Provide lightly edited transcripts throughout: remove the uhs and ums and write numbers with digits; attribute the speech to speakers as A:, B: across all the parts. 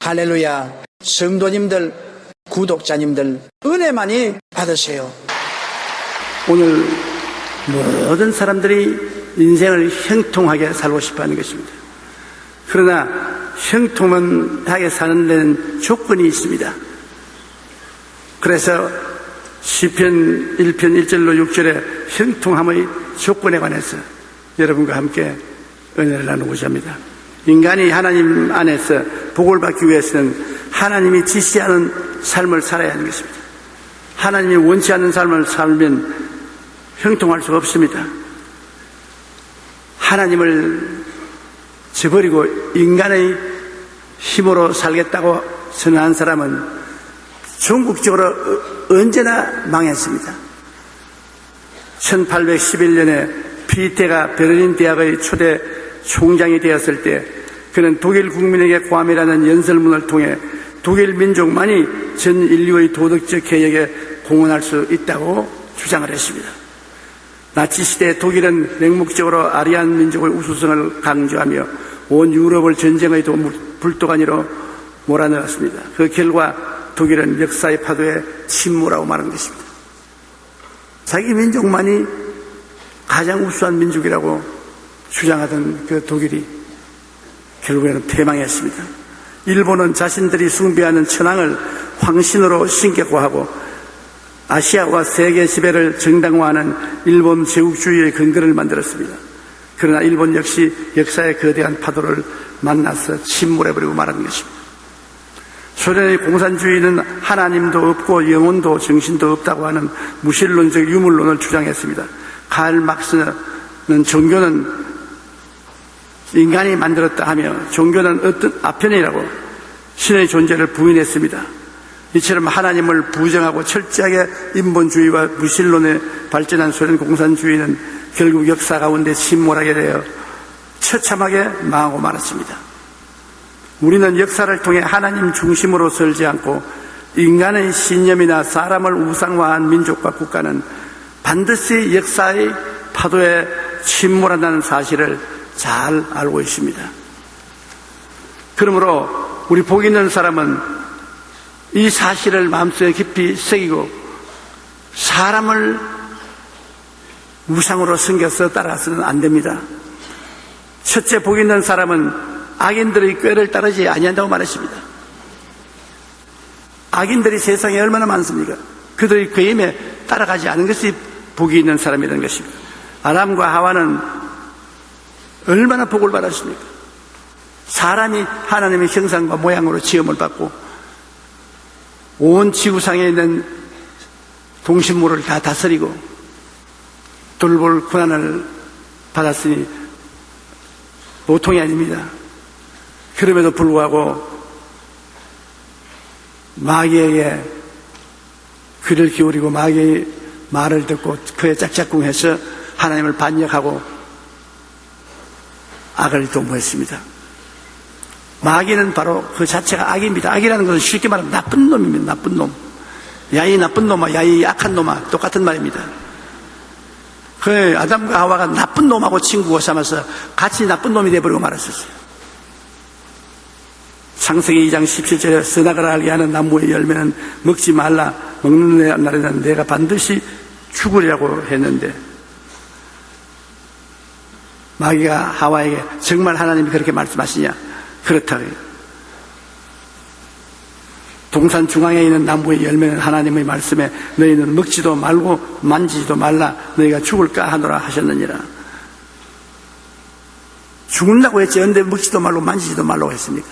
A: 할렐루야. 성도님들, 구독자님들 은혜 많이 받으세요.
B: 오늘 모든 사람들이 인생을 형통하게 살고 싶어하는 것입니다. 그러나 형통하게 사는 데는 조건이 있습니다. 그래서 시편 1편 1절로 6절에 형통함의 조건에 관해서 여러분과 함께 은혜를 나누고자 합니다. 인간이 하나님 안에서 복을 받기 위해서는 하나님이 지시하는 삶을 살아야 하는 것입니다. 하나님이 원치 않는 삶을 살면 형통할 수가 없습니다. 하나님을 저버리고 인간의 힘으로 살겠다고 선언한 사람은 전국적으로 언제나 망했습니다. 1811년에 피테가 베를린 대학의 초대 총장이 되었을 때 그는 독일 국민에게 고함이라는 연설문을 통해 독일 민족만이 전 인류의 도덕적 개혁에 공헌할 수 있다고 주장을 했습니다. 나치 시대 독일은 맹목적으로 아리안 민족의 우수성을 강조하며 온 유럽을 전쟁의 불도가니로 몰아넣었습니다. 그 결과 독일은 역사의 파도에 침몰하고 마는 것입니다. 자기 민족만이 가장 우수한 민족이라고 주장하던 그 독일이 결국에는 패망했습니다. 일본은 자신들이 숭배하는 천황을 황신으로 신격화하고 아시아와 세계 지배를 정당화하는 일본 제국주의의 근거를 만들었습니다. 그러나 일본 역시 역사의 거대한 파도를 만나서 침몰해버리고 말하는 것입니다. 소련의 공산주의는 하나님도 없고 영혼도 정신도 없다고 하는 무신론적 유물론을 주장했습니다. 칼 막스는 종교는 인간이 만들었다 하며 종교는 어떤 아편이라고 신의 존재를 부인했습니다. 이처럼 하나님을 부정하고 철저하게 인본주의와 무신론에 발전한 소련 공산주의는 결국 역사 가운데 침몰하게 되어 처참하게 망하고 말았습니다. 우리는 역사를 통해 하나님 중심으로 설지 않고 인간의 신념이나 사람을 우상화한 민족과 국가는 반드시 역사의 파도에 침몰한다는 사실을 잘 알고 있습니다. 그러므로 우리 복 있는 사람은 이 사실을 마음속에 깊이 새기고 사람을 우상으로 섬겨서 따라서는 안 됩니다. 첫째, 복 있는 사람은 악인들의 꾀를 따르지 아니한다고 말했습니다. 악인들이 세상에 얼마나 많습니까? 그들의 꾀임에 따라가지 않은 것이 복이 있는 사람이라는 것입니다. 아담과 하와는 얼마나 복을 받았습니까? 사람이 하나님의 형상과 모양으로 지음을 받고 온 지구상에 있는 동식물을 다 다스리고 돌볼 권한을 받았으니 보통이 아닙니다. 그럼에도 불구하고 마귀에게 귀를 기울이고 마귀의 말을 듣고 그의 짝짝꿍해서 하나님을 반역하고 악을 도모했습니다. 마귀는 바로 그 자체가 악입니다. 악이라는 것은 쉽게 말하면 나쁜 놈입니다. 나쁜 놈. 야, 이 나쁜 놈아, 야, 이 악한 놈아, 똑같은 말입니다. 그 아담과 하와가 나쁜 놈하고 친구고 삼아서 같이 나쁜 놈이 되어버리고 말았었어요. 창세기 2장 17절에 선악을 알게 하는 나무의 열매는 먹지 말라, 먹는 날에는 내가 반드시 죽으리라고 했는데 마귀가 하와에게 정말 하나님이 그렇게 말씀하시냐? 그렇다고요. 동산 중앙에 있는 나무의 열매는 하나님의 말씀에 너희는 먹지도 말고 만지지도 말라, 너희가 죽을까 하노라 하셨느니라. 죽는다고 했지 언제 먹지도 말고 만지지도 말라고 했습니까?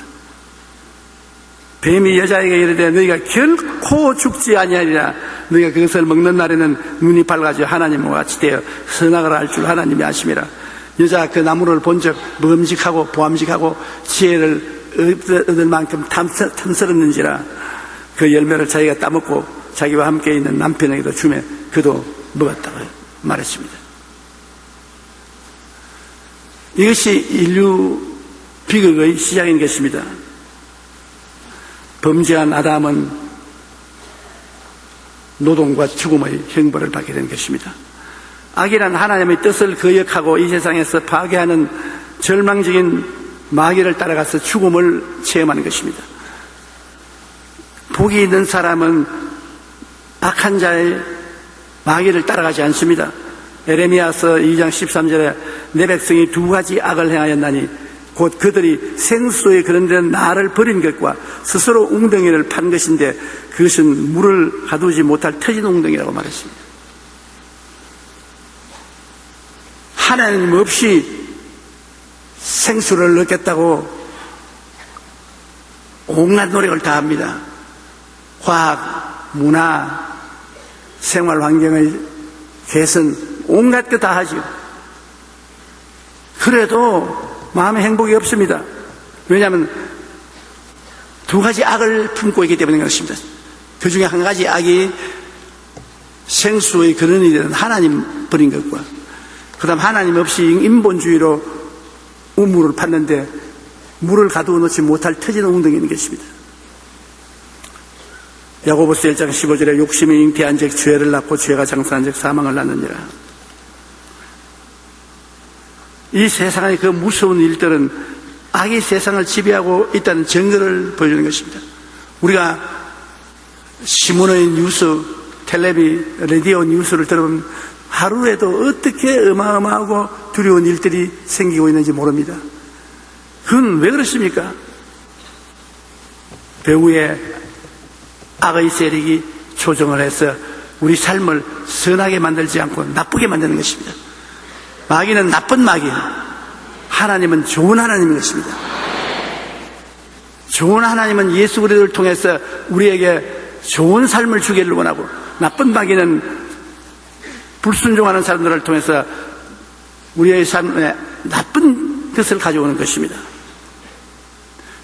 B: 뱀이 여자에게 이르되 너희가 결코 죽지 아니하리라. 너희가 그것을 먹는 날에는 눈이 밝아져 하나님과 같이 되어 선악을 알 줄 하나님이 아심이라. 여자 그 나무를 본즉 먹음직하고 보암직하고 지혜를 얻을 만큼 탐스럽는지라. 그 열매를 자기가 따먹고 자기와 함께 있는 남편에게도 주매 그도 먹었다고 말했습니다. 이것이 인류 비극의 시작인 것입니다. 범죄한 아담은 노동과 죽음의 형벌을 받게 된 것입니다. 악이란 하나님의 뜻을 거역하고 이 세상에서 파괴하는 절망적인 마귀를 따라가서 죽음을 체험하는 것입니다. 복이 있는 사람은 악한 자의 마귀를 따라가지 않습니다. 에레미야서 2장 13절에 내 백성이 두 가지 악을 행하였나니 곧 그들이 생수에 그런 데는 나를 버린 것과 스스로 웅덩이를 판 것인데 그것은 물을 가두지 못할 터진 웅덩이라고 말했습니다. 하나님 없이 생수를 얻겠다고 온갖 노력을 다합니다. 과학, 문화, 생활 환경의 개선, 온갖 것 다 하죠. 그래도 마음에 행복이 없습니다. 왜냐하면 두 가지 악을 품고 있기 때문에 그렇습니다. 그 중에 한 가지 악이 생수의 근원이 되는 하나님 버린 것과 그 다음 하나님 없이 인본주의로 우물을 팠는데 물을 가두어 놓지 못할 터지는 웅덩이인 것입니다. 야고보서 1장 15절에 욕심이 잉태한 즉 죄를 낳고 죄가 장사한 즉 사망을 낳느니라. 이 세상의 그 무서운 일들은 악이 세상을 지배하고 있다는 증거를 보여주는 것입니다. 우리가 신문의 뉴스, 텔레비, 라디오 뉴스를 들어보면 하루에도 어떻게 어마어마하고 두려운 일들이 생기고 있는지 모릅니다. 그건 왜 그렇습니까? 배후에 악의 세력이 조정을 해서 우리 삶을 선하게 만들지 않고 나쁘게 만드는 것입니다. 마귀는 나쁜 마귀예요. 하나님은 좋은 하나님인 것입니다. 좋은 하나님은 예수 그리스도를 통해서 우리에게 좋은 삶을 주기를 원하고 나쁜 마귀는 불순종하는 사람들을 통해서 우리의 삶에 나쁜 것을 가져오는 것입니다.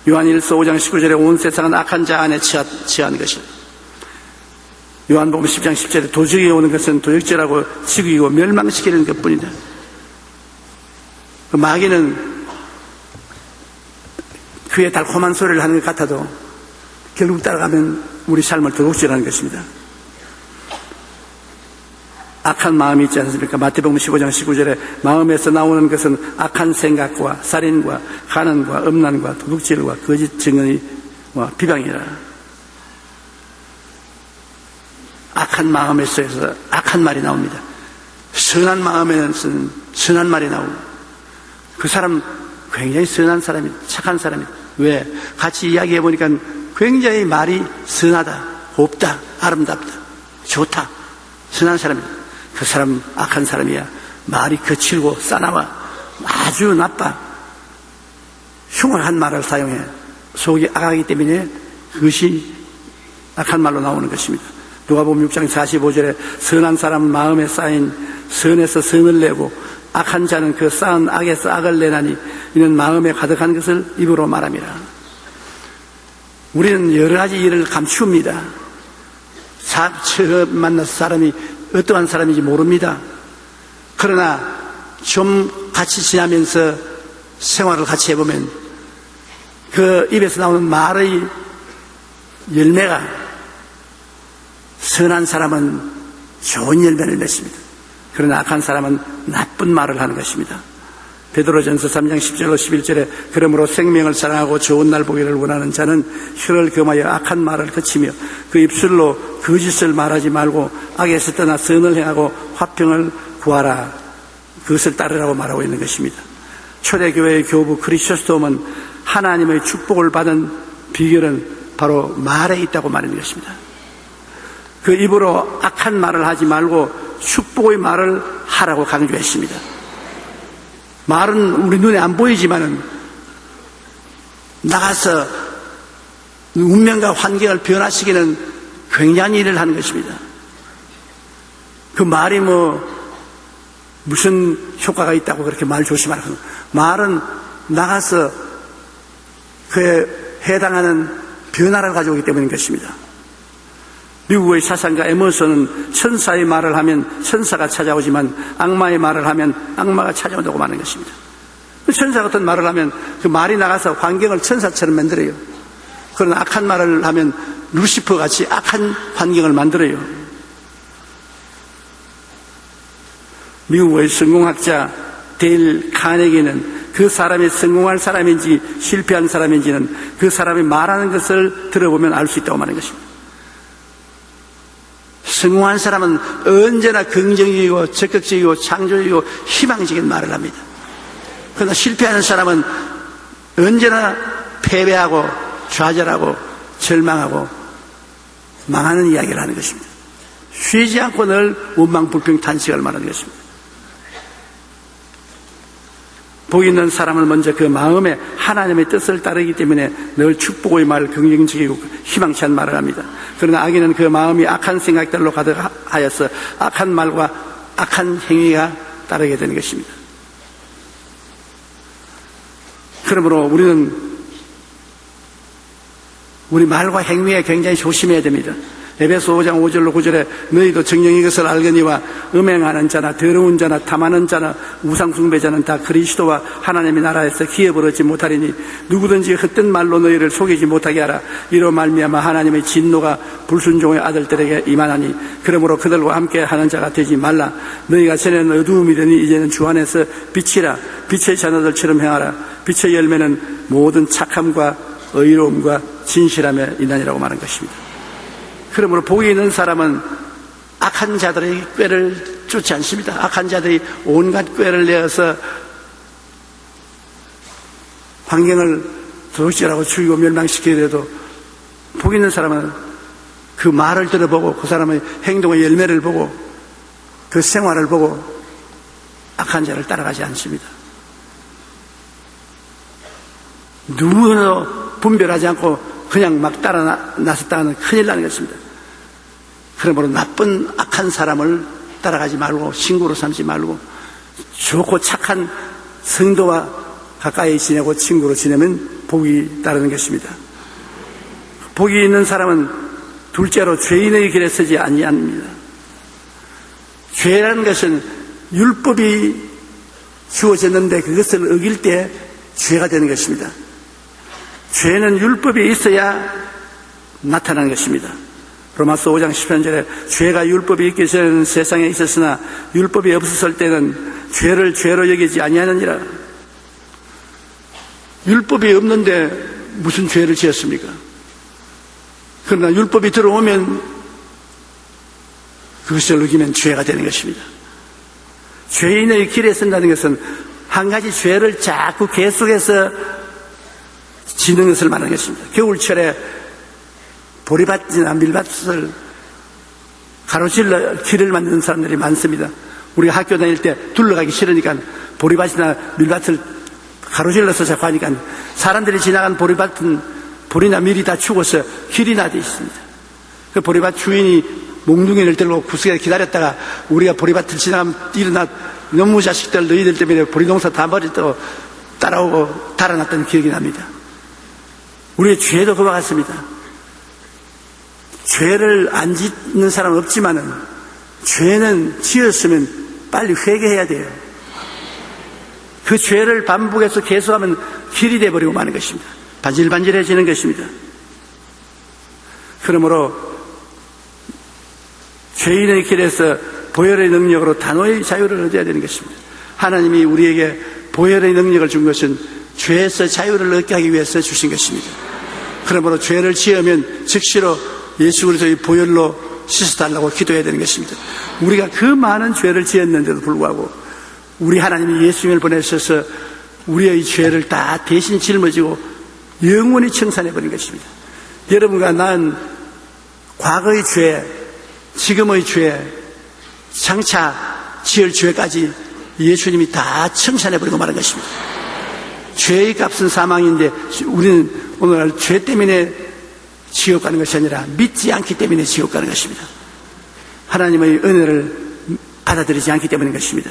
B: 요한일서 5장 19절에 온 세상은 악한 자 안에 처한 것입니다. 요한복음 10장 10절에 도적이 오는 것은 도적질하고 죽이고 멸망시키는 것뿐이다. 그 마귀는 그의 달콤한 소리를 하는 것 같아도 결국 따라가면 우리 삶을 도둑질하는 것입니다. 악한 마음이 있지 않습니까? 마태복음 15장 19절에 마음에서 나오는 것은 악한 생각과 살인과 간음과 음란과 도둑질과 거짓 증언과 비방이라. 악한 마음에서 악한 말이 나옵니다. 선한 마음에서는 선한 말이 나오고 그 사람 굉장히 선한 사람이 착한 사람이 왜? 같이 이야기해 보니까 굉장히 말이 선하다, 곱다, 아름답다, 좋다, 선한 사람이다. 그 사람 악한 사람이야. 말이 거칠고 싸나와 아주 나빠. 흉악한 말을 사용해. 속이 악하기 때문에 그것이 악한 말로 나오는 것입니다. 누가복음 6장 45절에 선한 사람은 마음에 쌓인 선에서 선을 내고 악한 자는 그 쌓은 악에서 악을 내나니 이는 마음에 가득한 것을 입으로 말함이라. 우리는 여러 가지 일을 감추옵니다. 처음 만나서 사람이 어떠한 사람인지 모릅니다. 그러나 좀 같이 지나면서 생활을 같이 해보면 그 입에서 나오는 말의 열매가 선한 사람은 좋은 열매를 맺습니다. 그러나 악한 사람은 나쁜 말을 하는 것입니다. 베드로전서 3장 10절로 11절에 그러므로 생명을 사랑하고 좋은 날 보기를 원하는 자는 혀를 금하여 악한 말을 그치며 그 입술로 거짓을 말하지 말고 악에서 떠나 선을 행하고 화평을 구하라. 그것을 따르라고 말하고 있는 것입니다. 초대교회의 교부 크리소스톰은 하나님의 축복을 받은 비결은 바로 말에 있다고 말하는 것입니다. 그 입으로 악한 말을 하지 말고 축복의 말을 하라고 강조했습니다. 말은 우리 눈에 안 보이지만은 나가서 운명과 환경을 변화시키는 굉장한 일을 하는 것입니다. 그 말이 무슨 효과가 있다고 그렇게 말 조심하라고. 말은 나가서 그에 해당하는 변화를 가져오기 때문인 것입니다. 미국의 사상가 에머슨은 천사의 말을 하면 천사가 찾아오지만 악마의 말을 하면 악마가 찾아온다고 말하는 것입니다. 천사 같은 말을 하면 그 말이 나가서 환경을 천사처럼 만들어요. 그러나 악한 말을 하면 루시퍼 같이 악한 환경을 만들어요. 미국의 성공학자 데일 카네기는 그 사람이 성공할 사람인지 실패한 사람인지는 그 사람이 말하는 것을 들어보면 알 수 있다고 말하는 것입니다. 성공한 사람은 언제나 긍정적이고 적극적이고 창조적이고 희망적인 말을 합니다. 그러나 실패하는 사람은 언제나 패배하고 좌절하고 절망하고 망하는 이야기를 하는 것입니다. 쉬지 않고 늘 원망불평 탄식을 말하는 것입니다. 복 있는 사람은 먼저 그 마음에 하나님의 뜻을 따르기 때문에 늘 축복의 말, 긍정적이고 희망찬 말을 합니다. 그러나 악인은 그 마음이 악한 생각들로 가득하여서 악한 말과 악한 행위가 따르게 되는 것입니다. 그러므로 우리는 우리 말과 행위에 굉장히 조심해야 됩니다. 에베소 5장 5절로 9절에 너희도 정녕 이것을 알거니와 음행하는 자나 더러운 자나 탐하는 자나 우상숭배자는 다 그리스도와 하나님의 나라에서 기업을 얻지 못하리니 누구든지 헛된 말로 너희를 속이지 못하게 하라. 이로 말미암아 하나님의 진노가 불순종의 아들들에게 임하나니 그러므로 그들과 함께 하는 자가 되지 말라. 너희가 전에는 어두움이더니 이제는 주 안에서 빛이라. 빛의 자녀들처럼 행하라. 빛의 열매는 모든 착함과 의로움과 진실함에 있나니라고 말한 것입니다. 그러므로 복이 있는 사람은 악한 자들의 꾀를 쫓지 않습니다. 악한 자들이 온갖 꾀를 내어서 환경을 도둑질하고 죽이고 멸망시키더라도 복 있는 사람은 그 말을 들어보고 그 사람의 행동의 열매를 보고 그 생활을 보고 악한 자를 따라가지 않습니다. 누구도 분별하지 않고 그냥 막 따라 나섰다가는 큰일 나는 것입니다. 그러므로 나쁜 악한 사람을 따라가지 말고 친구로 삼지 말고 좋고 착한 성도와 가까이 지내고 친구로 지내면 복이 따르는 것입니다. 복이 있는 사람은 둘째로 죄인의 길에 서지 아니합니다. 죄라는 것은 율법이 주어졌는데 그것을 어길 때 죄가 되는 것입니다. 죄는 율법이 있어야 나타나는 것입니다. 로마서 5장 10절에 죄가 율법이 있기 전에는 세상에 있었으나 율법이 없었을 때는 죄를 죄로 여기지 아니하느니라. 율법이 없는데 무슨 죄를 지었습니까? 그러나 율법이 들어오면 그것을 어기면 죄가 되는 것입니다. 죄인의 길에 선다는 것은 한 가지 죄를 자꾸 계속해서 지는 것을 말하는 것입니다. 겨울철에 보리밭이나 밀밭을 가로질러 길을 만드는 사람들이 많습니다. 우리가 학교 다닐 때 둘러가기 싫으니까 보리밭이나 밀밭을 가로질러서 자꾸 하니까 사람들이 지나간 보리밭은 보리나 밀이 다 죽어서 길이 나돼 있습니다. 그 보리밭 주인이 몽둥이를 들고 구석에 기다렸다가 우리가 보리밭을 지나가면 일어나 너무 자식들 너희들 때문에 보리농사 다 버리고 따라오고 달아났던 기억이 납니다. 우리의 죄도 그와 같습니다. 죄를 안 짓는 사람은 없지만은 죄는 지었으면 빨리 회개해야 돼요. 그 죄를 반복해서 계속하면 길이 돼버리고 마는 것입니다. 반질반질해지는 것입니다. 그러므로 죄인의 길에서 보혈의 능력으로 단호의 자유를 얻어야 되는 것입니다. 하나님이 우리에게 보혈의 능력을 준 것은 죄에서 자유를 얻게 하기 위해서 주신 것입니다. 그러므로 죄를 지으면 즉시로 예수 그리스도의 보혈로 씻어달라고 기도해야 되는 것입니다. 우리가 그 많은 죄를 지었는데도 불구하고 우리 하나님이 예수님을 보내셔서 우리의 죄를 다 대신 짊어지고 영원히 청산해버린 것입니다. 여러분과 난 과거의 죄, 지금의 죄, 장차 지을 죄까지 예수님이 다 청산해버리고 말한 것입니다. 죄의 값은 사망인데 우리는 오늘날 죄 때문에 지옥 가는 것이 아니라 믿지 않기 때문에 지옥 가는 것입니다. 하나님의 은혜를 받아들이지 않기 때문인 것입니다.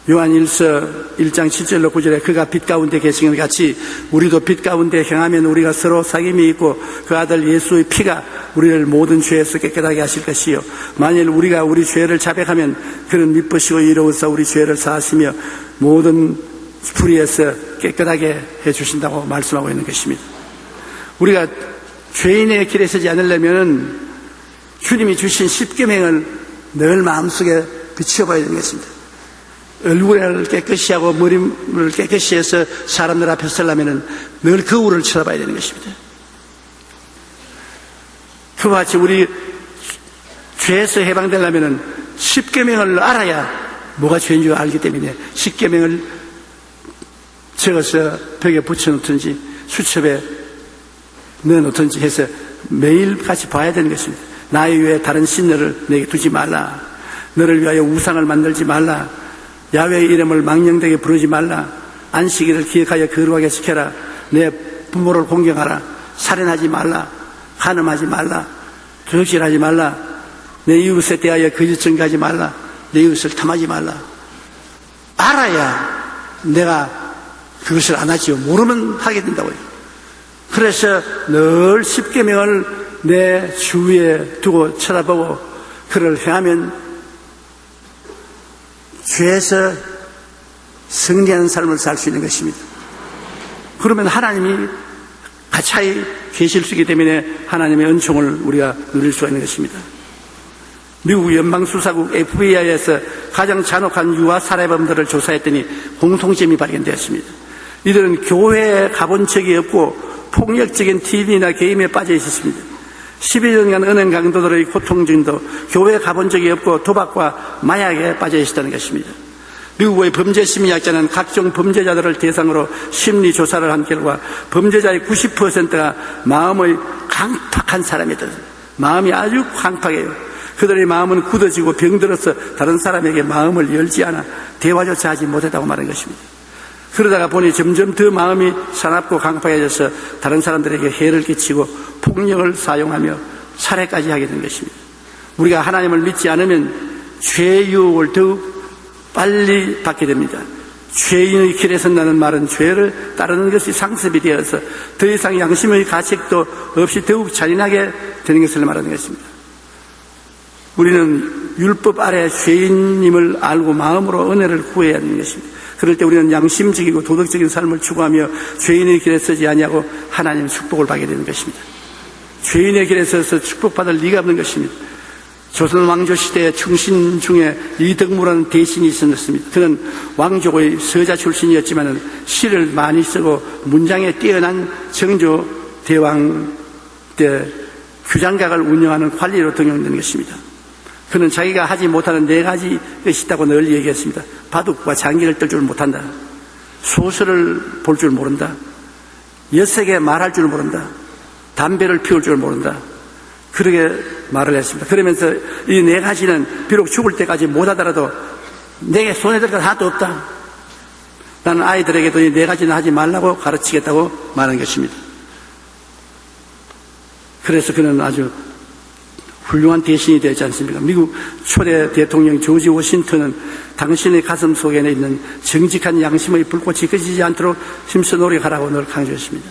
B: 요한 1서 1장 7절로 9절에 그가 빛 가운데 계신 것 같이 우리도 빛 가운데 행하면 우리가 서로 사귐이 있고 그 아들 예수의 피가 우리를 모든 죄에서 깨끗하게 하실 것이요 만일 우리가 우리 죄를 자백하면 그는 미쁘시고 이로우사 우리 죄를 사하시며 모든 불의에서 깨끗하게 해주신다고 말씀하고 있는 것입니다. 우리가 죄인의 길에 서지 않으려면 주님이 주신 십계명을 늘 마음속에 비추어봐야 되는 것입니다. 얼굴을 깨끗이 하고 머리를 깨끗이 해서 사람들 앞에 서려면 늘 거울을 쳐다봐야 되는 것입니다. 그와 같이 우리 죄에서 해방되려면 10계명을 알아야 뭐가 죄인 줄 알기 때문에 10계명을 적어서 벽에 붙여놓든지 수첩에 넣어놓든지 해서 매일 같이 봐야 되는 것입니다. 나의 외에 다른 신들을 내게 두지 말라. 너를 위하여 우상을 만들지 말라. 야훼의 이름을 망령되게 부르지 말라. 안식일을 기억하여 거룩하게 지켜라. 내 부모를 공경하라. 살인하지 말라. 간음하지 말라. 도적질하지 말라. 내 이웃에 대하여 거짓 증거하지 말라. 내 이웃을 탐하지 말라. 알아야 내가 그것을 안 하지요. 모르면 하게 된다고요. 그래서 늘 10계명을 내 주위에 두고 쳐다보고 그를 행하면 죄에서 승리하는 삶을 살 수 있는 것입니다. 그러면 하나님이 가차히 계실 수 있기 때문에 하나님의 은총을 우리가 누릴 수가 있는 것입니다. 미국 연방수사국 FBI에서 가장 잔혹한 유아 살해범들을 조사했더니 공통점이 발견되었습니다. 이들은 교회에 가본 적이 없고 폭력적인 TV나 게임에 빠져 있었습니다. 12년간 은행 강도들의 고통 중도 교회에 가본 적이 없고 도박과 마약에 빠져 있었다는 것입니다. 미국의 범죄심리학자는 각종 범죄자들을 대상으로 심리조사를 한 결과 범죄자의 90%가 마음의 강팍한 사람이다. 마음이 아주 강팍해요. 그들의 마음은 굳어지고 병들어서 다른 사람에게 마음을 열지 않아 대화조차 하지 못했다고 말한 것입니다. 그러다가 보니 점점 더 마음이 사납고 강팍해져서 다른 사람들에게 해를 끼치고 폭력을 사용하며 살해까지 하게 된 것입니다. 우리가 하나님을 믿지 않으면 죄의 유혹을 더욱 빨리 받게 됩니다. 죄인의 길에 선다는 말은 죄를 따르는 것이 상습이 되어서 더 이상 양심의 가책도 없이 더욱 잔인하게 되는 것을 말하는 것입니다. 우리는 율법 아래 죄인임을 알고 마음으로 은혜를 구해야 하는 것입니다. 그럴 때 우리는 양심적이고 도덕적인 삶을 추구하며 죄인의 길에 서지 아니하고 하나님의 축복을 받게 되는 것입니다. 죄인의 길에 서서 축복받을 리가 없는 것입니다. 조선 왕조 시대에 충신 중에 이덕무라는 대신이 있었습니다. 그는 왕족의 서자 출신이었지만 시를 많이 쓰고 문장에 뛰어난 정조 대왕 때 규장각을 운영하는 관리로 등용된 것입니다. 그는 자기가 하지 못하는 4가지 것이 있다고 늘 얘기했습니다. 바둑과 장기를 떨 줄 못한다. 소설을 볼 줄 모른다. 여색에 말할 줄 모른다. 담배를 피울 줄 모른다. 그렇게 말을 했습니다. 그러면서 이 4가지는 비록 죽을 때까지 못하더라도 내게 손에 들 것 하나도 없다. 나는 아이들에게도 이 4가지는 하지 말라고 가르치겠다고 말한 것입니다. 그래서 그는 아주 훌륭한 대신이 되지 않습니까? 미국 초대 대통령 조지 워싱턴은 당신의 가슴 속에 있는 정직한 양심의 불꽃이 꺼지지 않도록 힘써 노력하라고 늘 강조했습니다.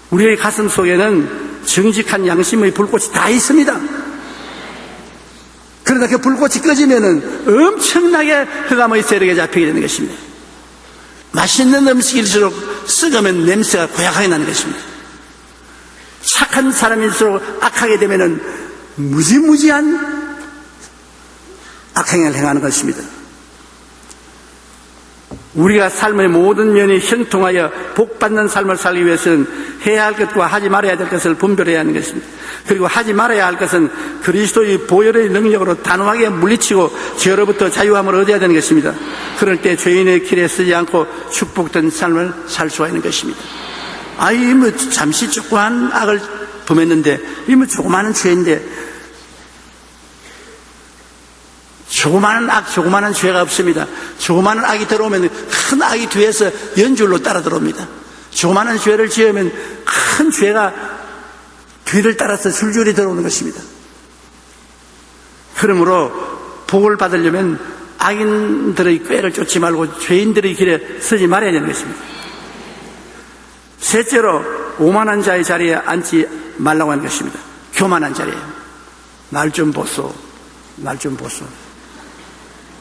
B: 우리의 가슴 속에는 정직한 양심의 불꽃이 다 있습니다. 그러다 그 불꽃이 꺼지면은 엄청나게 흑암의 세력에 잡히게 되는 것입니다. 맛있는 음식일수록 썩으면 냄새가 고약하게 나는 것입니다. 착한 사람일수록 악하게 되면은 무지무지한 악행을 행하는 것입니다. 우리가 삶의 모든 면이 형통하여 복받는 삶을 살기 위해서는 해야 할 것과 하지 말아야 될 것을 분별해야 하는 것입니다. 그리고 하지 말아야 할 것은 그리스도의 보혈의 능력으로 단호하게 물리치고 죄로부터 자유함을 얻어야 되는 것입니다. 그럴 때 죄인의 길에 서지 않고 축복된 삶을 살 수가 있는 것입니다. 잠시 조그만 악을 범했는데 조그마한 죄인데 조그마한 죄가 없습니다. 조그마한 악이 들어오면 큰 악이 뒤에서 연줄로 따라 들어옵니다. 조그마한 죄를 지으면 큰 죄가 뒤를 따라서 줄줄이 들어오는 것입니다. 그러므로 복을 받으려면 악인들의 꾀를 쫓지 말고 죄인들의 길에 서지 말아야 되는 것입니다. 셋째로 오만한 자의 자리에 앉지 말라고 하는 것입니다. 교만한 자리에. 날 좀 보소.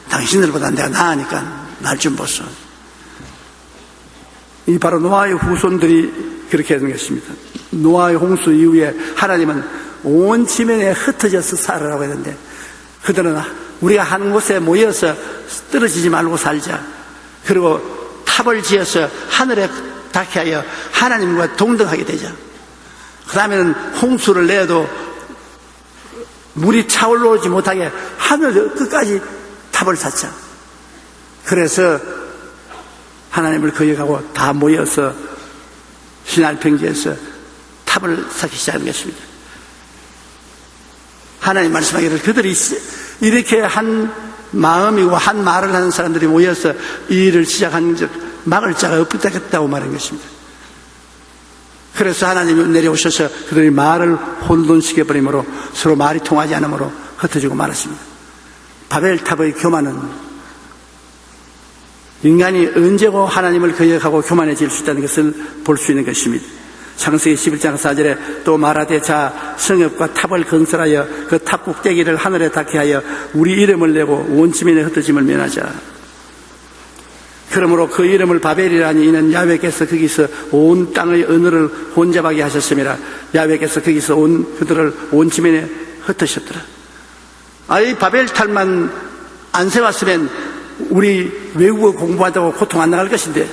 B: 당신들보다 내가 나으니까 날 좀 보소. 이 바로 노아의 후손들이 그렇게 하는 것입니다. 노아의 홍수 이후에 하나님은 온 지면에 흩어져서 살아라고 했는데 그들은 우리가 한 곳에 모여서 떨어지지 말고 살자. 그리고 탑을 지어서 하늘에 닿게 하여 하나님과 동등하게 되자. 그 다음에는 홍수를 내어도 물이 차올라오지 못하게 하늘 끝까지 탑을 쌓자. 그래서 하나님을 거역하고 다 모여서 신할평지에서 탑을 쌓기 시작하는 것입니다. 하나님 말씀하기를 그들이 이렇게 한 마음이고 한 말을 하는 사람들이 모여서 이 일을 시작한 즉 막을 자가 없겠다고 말한 것입니다. 그래서 하나님이 내려오셔서 그들의 말을 혼돈시켜버리므로 서로 말이 통하지 않으므로 흩어지고 말았습니다. 바벨탑의 교만은 인간이 언제고 하나님을 거역하고 교만해질 수 있다는 것을 볼 수 있는 것입니다. 창세기 11장 4절에 또 말하되 자 성읍과 탑을 건설하여 그 탑 꼭대기를 하늘에 닿게 하여 우리 이름을 내고 온 지면에 흩어짐을 면하자. 그러므로 그 이름을 바벨이라니 이는 야훼께서 거기서 온 땅의 언어를 혼잡하게 하셨음이라. 야훼께서 거기서 그들을 온 지면에 흩으셨더라. 이 바벨탑만 안 세웠으면 우리 외국어 공부한다고 고통 안 나갈 것인데,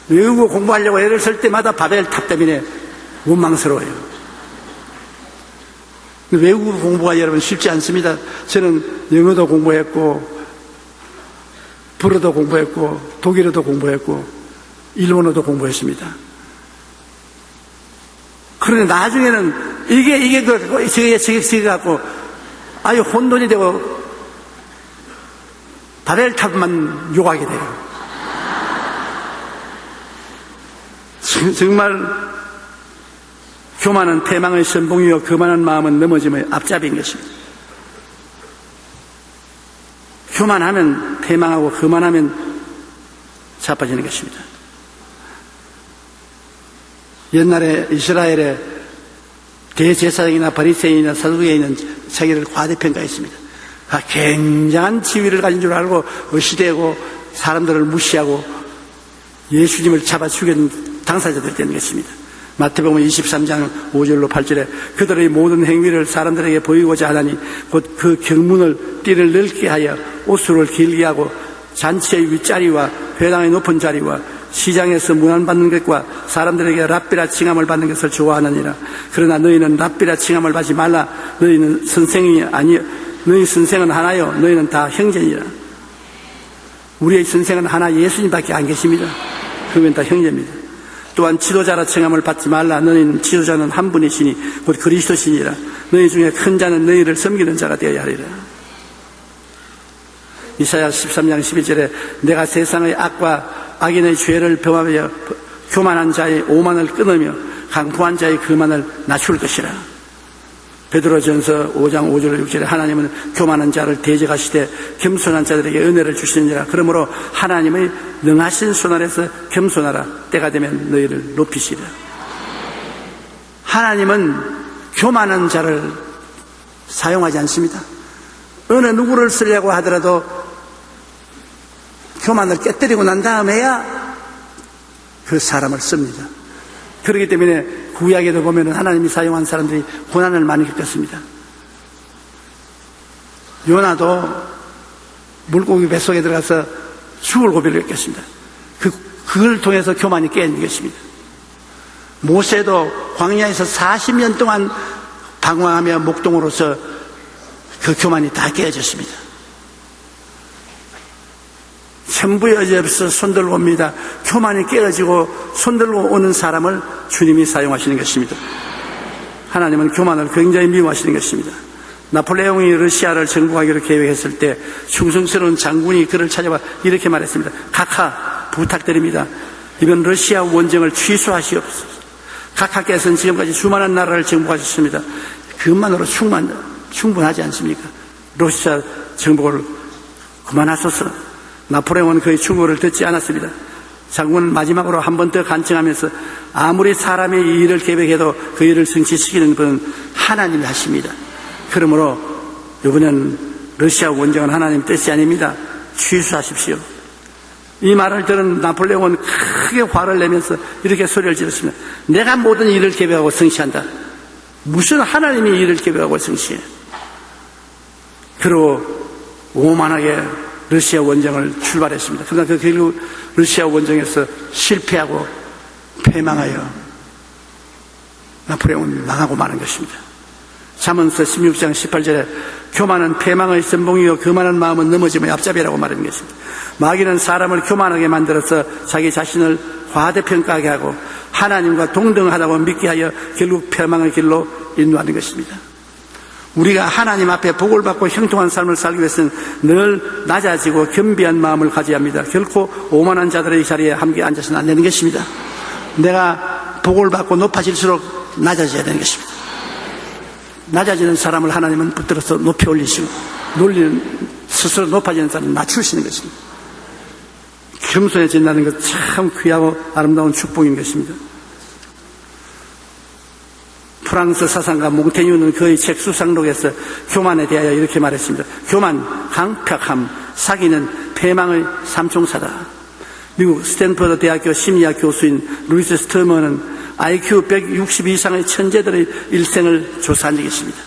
B: 외국어 공부하려고 애를 쓸 때마다 바벨탑 때문에 원망스러워요. 외국어 공부가 여러분 쉽지 않습니다. 저는 영어도 공부했고 불어도 공부했고 독일어도 공부했고 일본어도 공부했습니다. 그런데 나중에는 저게 갖고 아예 혼돈이 되고 바벨탑만 요구하게 돼요. 정말 교만은 패망의 선봉이요 거만한 마음은 넘어짐의 앞잡이인 것입니다. 교만하면 패망하고 거만하면 자빠지는 것입니다. 옛날에 이스라엘의 대제사장이나 바리새인이나 사두개인은 자기를 과대평가했습니다. 굉장한 지위를 가진 줄 알고 의시되고 사람들을 무시하고 예수님을 잡아 죽이는 당사자들이 되는 것입니다. 마태복음 23장 5절로 8절에 그들의 모든 행위를 사람들에게 보이고자 하다니 곧 그 경문을 띠를 넓게 하여 옷수를 길게 하고 잔치의 윗자리와 회당의 높은 자리와 시장에서 문안받는 것과 사람들에게 랍비라 칭함을 받는 것을 좋아하느니라. 그러나 너희는 랍비라 칭함을 받지 말라. 너희는 선생이 아니요 너희 선생은 하나요 너희는 다 형제니라. 우리의 선생은 하나 예수님밖에 안 계십니다. 그러면 다 형제입니다. 또한 지도자라 칭함을 받지 말라. 너희는 지도자는 한 분이시니 곧 그리스도시니라. 너희 중에 큰 자는 너희를 섬기는 자가 되어야 하리라. 이사야 13장 11절에 내가 세상의 악과 악인의 죄를 범하며 교만한 자의 오만을 끊으며 강포한 자의 거만을 낮출 것이라. 베드로전서 5장 5절 6절에 하나님은 교만한 자를 대적하시되 겸손한 자들에게 은혜를 주시느니라. 그러므로 하나님의 능하신 손 아래서 겸손하라. 때가 되면 너희를 높이시리라. 하나님은 교만한 자를 사용하지 않습니다. 어느 누구를 쓰려고 하더라도 교만을 깨뜨리고 난 다음에야 그 사람을 씁니다. 그렇기 때문에 구약에도 보면 하나님이 사용한 사람들이 고난을 많이 겪었습니다. 요나도 물고기 뱃속에 들어가서 죽을 고비를 겪었습니다. 그걸 통해서 교만이 깨진 것입니다. 모세도 광야에서 40년 동안 방황하며 목동으로서 그 교만이 다 깨졌습니다. 전부 여지없어 손들고 옵니다. 교만이 깨어지고 손들고 오는 사람을 주님이 사용하시는 것입니다. 하나님은 교만을 굉장히 미워하시는 것입니다. 나폴레옹이 러시아를 정복하기로 계획했을 때 충성스러운 장군이 그를 찾아와 이렇게 말했습니다. 각하 부탁드립니다. 이번 러시아 원정을 취소하시옵소서. 각하께서는 지금까지 수많은 나라를 정복하셨습니다. 그것만으로 충분하지 않습니까? 러시아 정복을 그만하소서. 나폴레옹은 그의 충고를 듣지 않았습니다. 장군은 마지막으로 한 번 더 간청하면서 아무리 사람이 이 일을 계획해도 그 일을 성취시키는 분은 하나님이 하십니다. 그러므로 이번엔 러시아 원정은 하나님 뜻이 아닙니다. 취소하십시오. 이 말을 들은 나폴레옹은 크게 화를 내면서 이렇게 소리를 질렀습니다. 내가 모든 일을 계획하고 성취한다. 무슨 하나님이 일을 계획하고 성취해? 그리고 오만하게 러시아 원정을 출발했습니다. 그러나 그 결국 러시아 원정에서 실패하고 패망하여 나폴레옹은 망하고 마는 것입니다. 잠언서 16장 18절에 교만은 패망의 선봉이요 교만한 마음은 넘어짐의 앞잡이라고 말하는 것입니다. 마귀는 사람을 교만하게 만들어서 자기 자신을 과대평가하게 하고 하나님과 동등하다고 믿게 하여 결국 패망의 길로 인도하는 것입니다. 우리가 하나님 앞에 복을 받고 형통한 삶을 살기 위해서는 늘 낮아지고 겸비한 마음을 가져야 합니다. 결코 오만한 자들의 자리에 함께 앉아서는 안 되는 것입니다. 내가 복을 받고 높아질수록 낮아져야 되는 것입니다. 낮아지는 사람을 하나님은 붙들어서 높이 올리시고 놀리는 스스로 높아지는 사람을 낮추시는 것입니다. 겸손해진다는 것 참 귀하고 아름다운 축복인 것입니다. 프랑스 사상가 몽테뉴는 그의 책 수상록에서 교만에 대하여 이렇게 말했습니다. 교만, 강팍함, 사기는 패망의 삼총사다. 미국 스탠퍼드 대학교 심리학 교수인 루이스 스터머는 IQ 160 이상의 천재들의 일생을 조사한 적이 있습니다.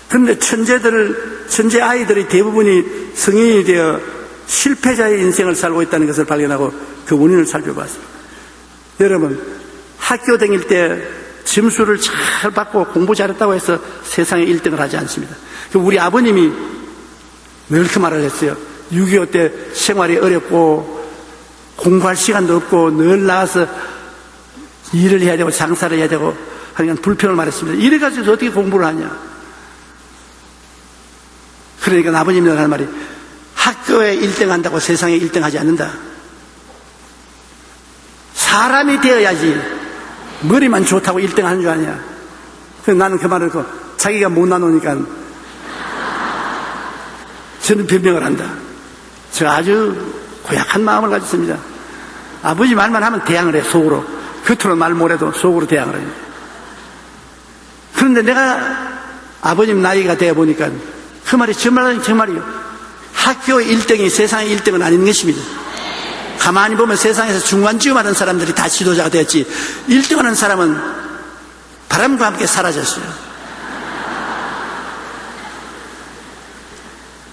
B: 그런데 천재 아이들이 대부분이 성인이 되어 실패자의 인생을 살고 있다는 것을 발견하고 그 원인을 살펴봤습니다. 여러분, 학교 다닐 때 점수를 잘 받고 공부 잘했다고 해서 세상에 1등을 하지 않습니다. 우리 아버님이 늘 그 말을 했어요. 6.25 때 생활이 어렵고 공부할 시간도 없고 늘 나가서 일을 해야 되고 장사를 해야 되고 하니까 불평을 말했습니다. 이래가지고 어떻게 공부를 하냐. 그러니까 아버님이 하는 말이 학교에 1등 한다고 세상에 1등 하지 않는다. 사람이 되어야지 머리만 좋다고 1등 하는 줄 아냐. 그래서 나는 그 말을 듣고 자기가 못 나누니까 저는 변명을 한다. 제가 아주 고약한 마음을 가졌습니다. 아버지 말만 하면 대항을 해, 속으로. 겉으로 말 못해도 속으로 대항을 해요. 그런데 내가 아버님 나이가 되어 보니까 그 말이 정말이요. 학교 1등이 세상의 1등은 아닌 것입니다. 가만히 보면 세상에서 중간지음 하는 사람들이 다 지도자가 되었지 1등 하는 사람은 바람과 함께 사라졌어요.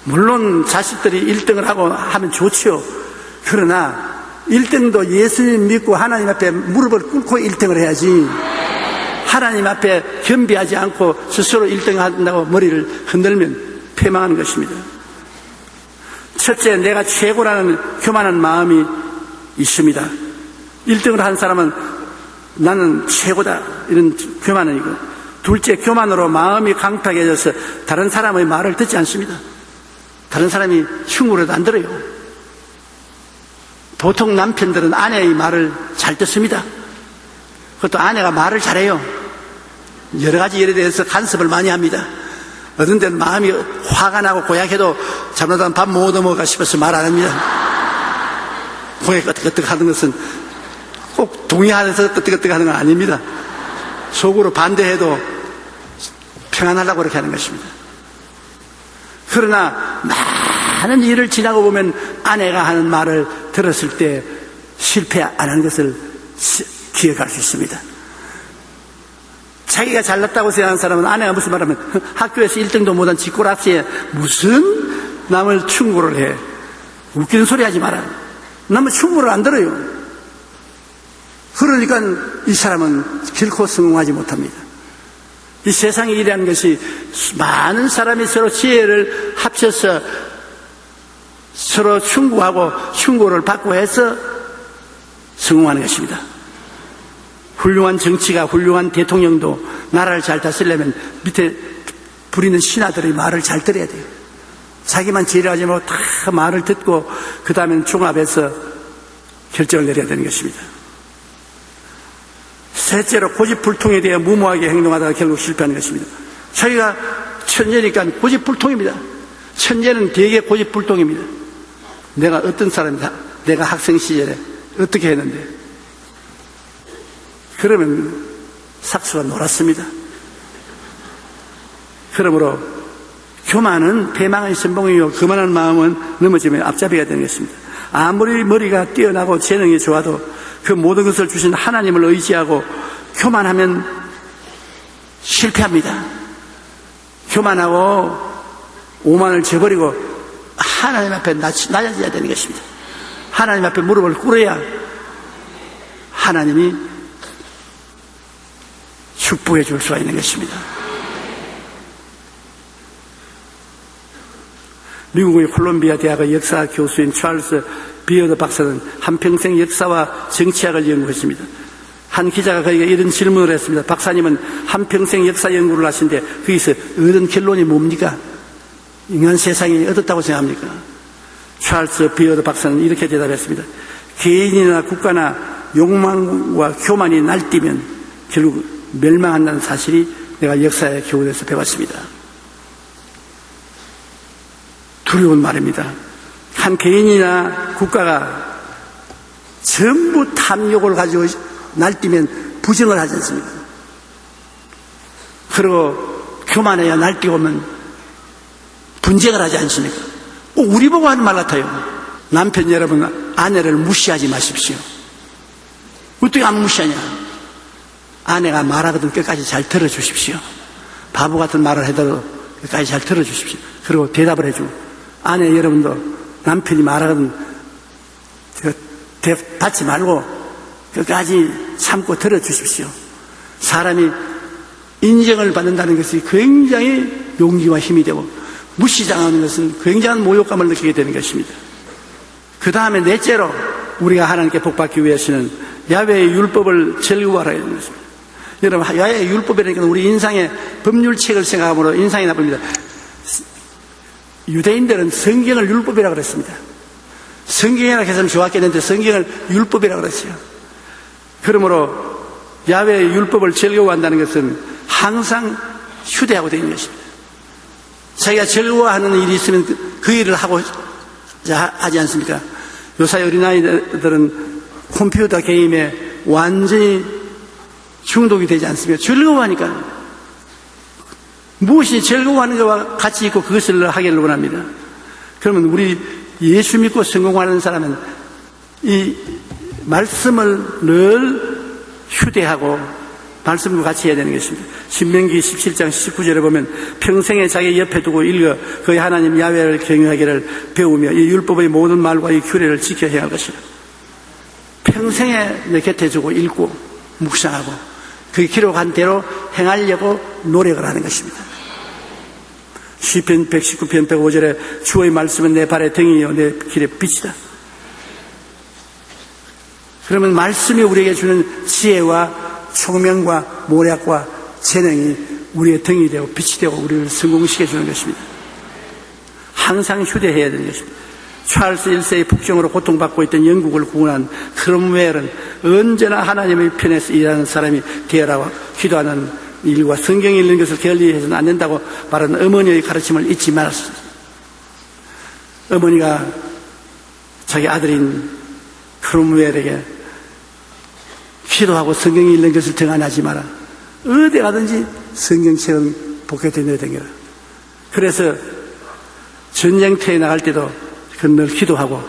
B: 물론 자식들이 1등을 하고 하면 좋지요. 그러나 1등도 예수님 믿고 하나님 앞에 무릎을 꿇고 1등을 해야지 하나님 앞에 겸비하지 않고 스스로 1등 한다고 머리를 흔들면 패망하는 것입니다. 첫째, 내가 최고라는 교만한 마음이 있습니다. 1등을 한 사람은 나는 최고다 이런 교만은 이고, 둘째, 교만으로 마음이 강팍해져서 다른 사람의 말을 듣지 않습니다. 다른 사람이 충고라도 안 들어요. 보통 남편들은 아내의 말을 잘 듣습니다. 그것도 아내가 말을 잘해요. 여러 가지 일에 대해서 간섭을 많이 합니다. 어떤 때는 마음이 화가 나고 고약해도 잘못하면 밥 못 얻어먹을까 싶어서 말 안 합니다. 고개 끄떡끄떡 하는 것은 꼭 동의하면서 끄떡끄떡 하는 건 아닙니다. 속으로 반대해도 평안하려고 그렇게 하는 것입니다. 그러나 많은 일을 지나고 보면 아내가 하는 말을 들었을 때 실패 안 하는 것을 기억할 수 있습니다. 자기가 잘났다고 생각하는 사람은 아내가 무슨 말하면 학교에서 1등도 못한 쥐꼬락지에 무슨 남을 충고를 해. 웃기는 소리 하지 마라. 남은 충고를 안 들어요. 그러니까 이 사람은 결코 성공하지 못합니다. 이 세상의 일이라는 것이 많은 사람이 서로 지혜를 합쳐서 서로 충고하고 충고를 받고 해서 성공하는 것입니다. 훌륭한 정치가, 훌륭한 대통령도 나라를 잘 다스리려면 밑에 부리는 신하들의 말을 잘 들어야 돼요. 자기만 지혜하지 말고 다 말을 듣고 그 다음에는 종합해서 결정을 내려야 되는 것입니다. 셋째로 고집불통에 대해 무모하게 행동하다가 결국 실패하는 것입니다. 자기가 천재니까 고집불통입니다. 천재는 되게 고집불통입니다. 내가 어떤 사람이다. 내가 학생 시절에 어떻게 했는데 그러면 삭수가 놀았습니다. 그러므로 교만은 패망의 선봉이요 거만한 마음은 넘어지면 앞잡이가 되는 것입니다. 아무리 머리가 뛰어나고 재능이 좋아도 그 모든 것을 주신 하나님을 의지하고 교만하면 실패합니다. 교만하고 오만을 저버리고 하나님 앞에 낮아져야 되는 것입니다. 하나님 앞에 무릎을 꿇어야 하나님이 축복해 줄 수가 있는 것입니다. 미국의 콜롬비아 대학의 역사 교수인 찰스 비어드 박사는 한평생 역사와 정치학을 연구했습니다. 한 기자가 그에게 이런 질문을 했습니다. 박사님은 한평생 역사 연구를 하신데 거기서 얻은 결론이 뭡니까? 인간 세상이 어떻다고 생각합니까? 찰스 비어드 박사는 이렇게 대답했습니다. 개인이나 국가나 욕망과 교만이 날뛰면 결국 멸망한다는 사실이 내가 역사의 교훈에서 배웠습니다. 두려운 말입니다. 한 개인이나 국가가 전부 탐욕을 가지고 날뛰면 부정을 하지 않습니까? 그리고 교만해야 날뛰면 분쟁을 하지 않습니까? 우리 보고 하는 말 같아요. 남편 여러분, 아내를 무시하지 마십시오. 어떻게 안 무시하냐? 아내가 말하거든 끝까지 잘 들어주십시오. 바보 같은 말을 해도 끝까지 잘 들어주십시오. 그리고 대답을 해주고, 아내 여러분도 남편이 말하거든 받지 말고 끝까지 참고 들어주십시오. 사람이 인정을 받는다는 것이 굉장히 용기와 힘이 되고, 무시당하는 것은 굉장한 모욕감을 느끼게 되는 것입니다. 그 다음에 넷째로 우리가 하나님께 복받기 위해서는 야훼의 율법을 즐거워하라 하는 것입니다. 여러분, 야훼의 율법이라니까 우리 인상의 법률책을 생각하므로 인상이 나쁩니다. 유대인들은 성경을 율법이라고 그랬습니다. 성경이라고 했으면 좋았겠는데 성경을 율법이라고 그랬어요. 그러므로 야훼의 율법을 즐거워한다는 것은 항상 휴대하고 다니는 것입니다. 자기가 즐거워하는 일이 있으면 그 일을 하고 하지 않습니까? 요새 어린아이들은 컴퓨터 게임에 완전히 중독이 되지 않습니까? 즐거워하니까. 무엇이 즐거워하는 것과 같이 있고 그것을 하기를 원합니다. 그러면 우리 예수 믿고 성공하는 사람은 이 말씀을 늘 휴대하고 말씀과 같이 해야 되는 것입니다. 신명기 17장 19절에 보면 평생에 자기 옆에 두고 읽어 그의 하나님 야훼를 경외하기를 배우며 이 율법의 모든 말과 이 규례를 지켜 행할 것이라. 평생에 내 곁에 두고 읽고 묵상하고 그 기록한 대로 행하려고 노력을 하는 것입니다. 시편 119편 105절에 주의 말씀은 내 발의 등이요 내 길의 빛이다. 그러면 말씀이 우리에게 주는 지혜와 총명과 모략과 재능이 우리의 등이 되고 빛이 되고 우리를 성공시켜주는 것입니다. 항상 휴대해야 되는 것입니다. 찰스 1세의 북정으로 고통받고 있던 영국을 구원한 크롬웰은 언제나 하나님의 편에서 일하는 사람이 되어라고 기도하는 일과 성경 읽는 것을 게을리해서는 안 된다고 말하는 어머니의 가르침을 잊지 말았습니다. 어머니가 자기 아들인 크롬웰에게 기도하고 성경 읽는 것을 등한하지 마라. 어디 가든지 성경책은 포켓에 넣어야 되니라. 그래서 전쟁터에 나갈 때도 늘 기도하고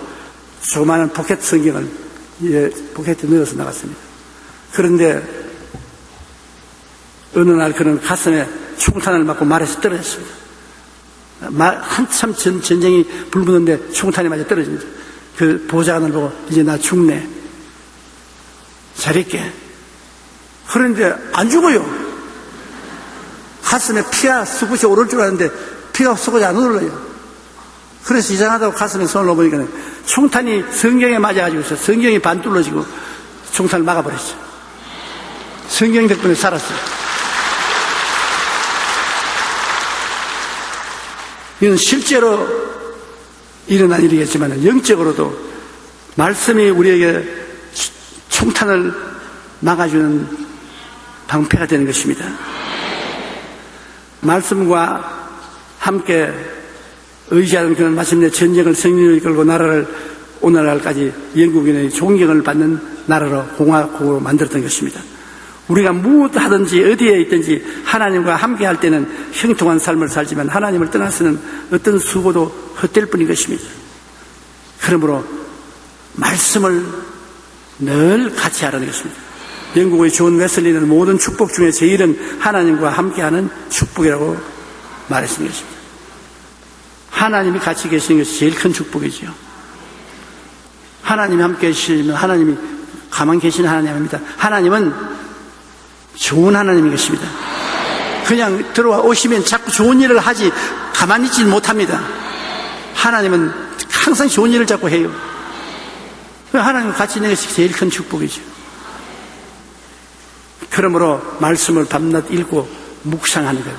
B: 조그마한 포켓 성경을 포켓에 넣어서 나갔습니다. 그런데 어느 날 그는 가슴에 총탄을 맞고 말에서 떨어졌습니다. 한참 전쟁이 불붙는데 총탄이 맞아 떨어집니다. 그 보좌관을 보고 이제 나 죽네. 잘 있게. 그런데 안 죽어요. 가슴에 피가 쑥이 오를 줄 알았는데 피가 쑥이 안 오르요. 그래서 이상하다고 가슴에 손을 넣어보니까 총탄이 성경에 맞아가지고 있어요. 성경이 반 뚫어지고 총탄을 막아버렸어요. 성경 덕분에 살았어요. 이건 실제로 일어난 일이겠지만 영적으로도 말씀이 우리에게 총탄을 막아주는 방패가 되는 것입니다. 말씀과 함께 의지하는 그는 마침내 전쟁을 승리로 이끌고 나라를 오늘날까지 영국인의 존경을 받는 나라로 공화국으로 만들었던 것입니다. 우리가 무엇 하든지 어디에 있든지 하나님과 함께 할 때는 형통한 삶을 살지만 하나님을 떠나서는 어떤 수고도 헛될 뿐인 것입니다. 그러므로 말씀을 늘 같이 하라는 것입니다. 영국의 존 웨슬리는 모든 축복 중에 제일은 하나님과 함께하는 축복이라고 말했습니다. 하나님이 같이 계시는 것이 제일 큰 축복이죠. 하나님이 함께 계시면 하나님이 가만 계시는 하나님입니다. 하나님은 좋은 하나님인 것입니다. 그냥 들어와 오시면 자꾸 좋은 일을 하지 가만히 있지 못합니다. 하나님은 항상 좋은 일을 자꾸 해요. 하나님과 같이 있는 것이 제일 큰 축복이죠. 그러므로 말씀을 밤낮 읽고 묵상하는 것,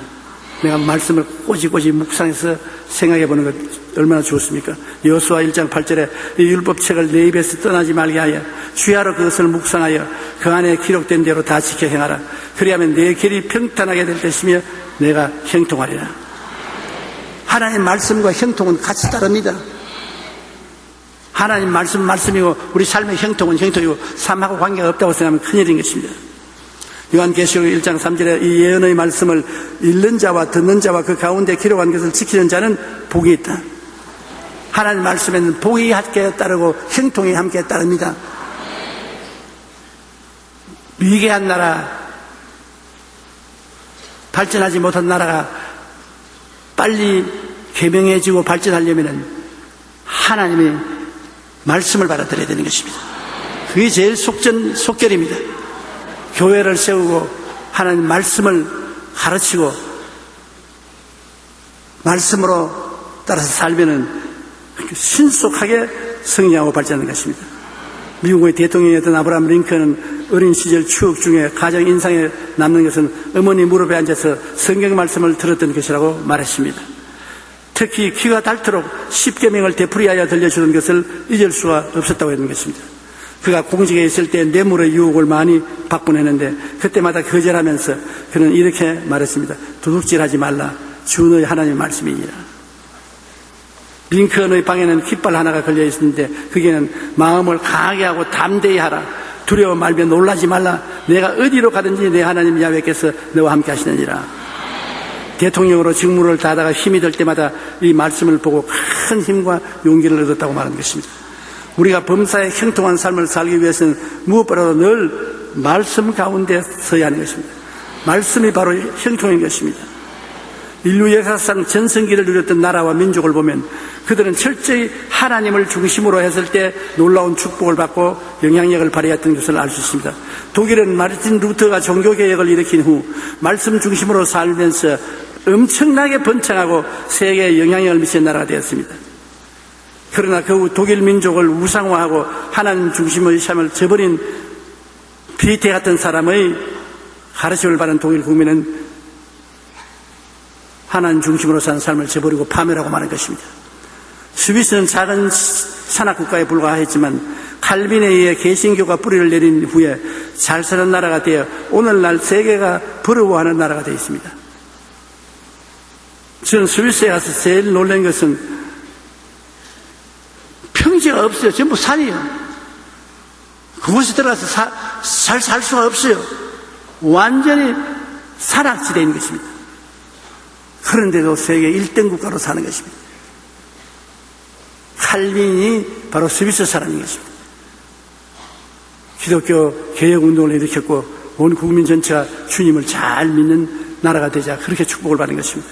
B: 내가 말씀을 꼬지꼬지 묵상해서 생각해 보는 것 얼마나 좋습니까? 여호수아 1장 8절에 이 율법책을 내 입에서 떠나지 말게 하여 주야로 그것을 묵상하여 그 안에 기록된 대로 다 지켜 행하라. 그리하면 내 길이 평탄하게 될 것이며 내가 형통하리라. 하나님 말씀과 형통은 같이 따릅니다. 하나님 말씀이고 우리 삶의 형통은 형통이고 삶하고 관계가 없다고 생각하면 큰일인 것입니다. 요한계시록 1장 3절에 이 예언의 말씀을 읽는 자와 듣는 자와 그 가운데 기록한 것을 지키는 자는 복이 있다. 하나님 말씀에는 복이 함께 따르고 형통이 함께 따릅니다. 위계한 나라, 발전하지 못한 나라가 빨리 개명해지고 발전하려면 하나님의 말씀을 받아들여야 되는 것입니다. 그게 제일 속결입니다. 교회를 세우고 하나님 말씀을 가르치고 말씀으로 따라서 살면은 신속하게 성장하고 발전하는 것입니다. 미국의 대통령이었던 아브라함 링컨은 어린 시절 추억 중에 가장 인상에 남는 것은 어머니 무릎에 앉아서 성경 말씀을 들었던 것이라고 말했습니다. 특히 귀가 닳도록 십계명을 되풀이하여 들려주는 것을 잊을 수가 없었다고 했는 것입니다. 그가 공직에 있을 때 뇌물의 유혹을 많이 받곤 했는데 그때마다 거절하면서 그는 이렇게 말했습니다. 도둑질하지 말라. 주 너의 하나님의 말씀이니라. 링컨의 방에는 깃발 하나가 걸려 있었는데 거기에는 마음을 강하게 하고 담대히 하라. 두려워 말며 놀라지 말라. 내가 어디로 가든지 내 하나님 야훼께서 너와 함께 하시느니라. 대통령으로 직무를 다하다가 힘이 들 때마다 이 말씀을 보고 큰 힘과 용기를 얻었다고 말하는 것입니다. 우리가 범사에 형통한 삶을 살기 위해서는 무엇보다도 늘 말씀 가운데 서야 하는 것입니다. 말씀이 바로 형통인 것입니다. 인류 역사상 전성기를 누렸던 나라와 민족을 보면 그들은 철저히 하나님을 중심으로 했을 때 놀라운 축복을 받고 영향력을 발휘했던 것을 알 수 있습니다. 독일은 마르틴 루터가 종교개혁을 일으킨 후 말씀 중심으로 살면서 엄청나게 번창하고 세계에 영향력을 미친 나라가 되었습니다. 그러나 그 후 독일 민족을 우상화하고 하나님 중심의 삶을 저버린 비태 같은 사람의 가르침을 받은 독일 국민은 하나님 중심으로 사는 삶을 저버리고 파멸하고 마는 것입니다. 스위스는 작은 산악국가에 불과했지만 칼빈에 의해 개신교가 뿌리를 내린 후에 잘 사는 나라가 되어 오늘날 세계가 부러워하는 나라가 되어 있습니다. 저는 스위스에 가서 제일 놀란 것은 평지가 없어요. 전부 산이에요. 그곳에 들어가서 잘 살 수가 없어요. 완전히 산악지대인 것입니다. 그런데도 세계 1등 국가로 사는 것입니다. 칼빈이 바로 스위스 사람인 것입니다. 기독교 개혁운동을 일으켰고 온 국민 전체가 주님을 잘 믿는 나라가 되자 그렇게 축복을 받는 것입니다.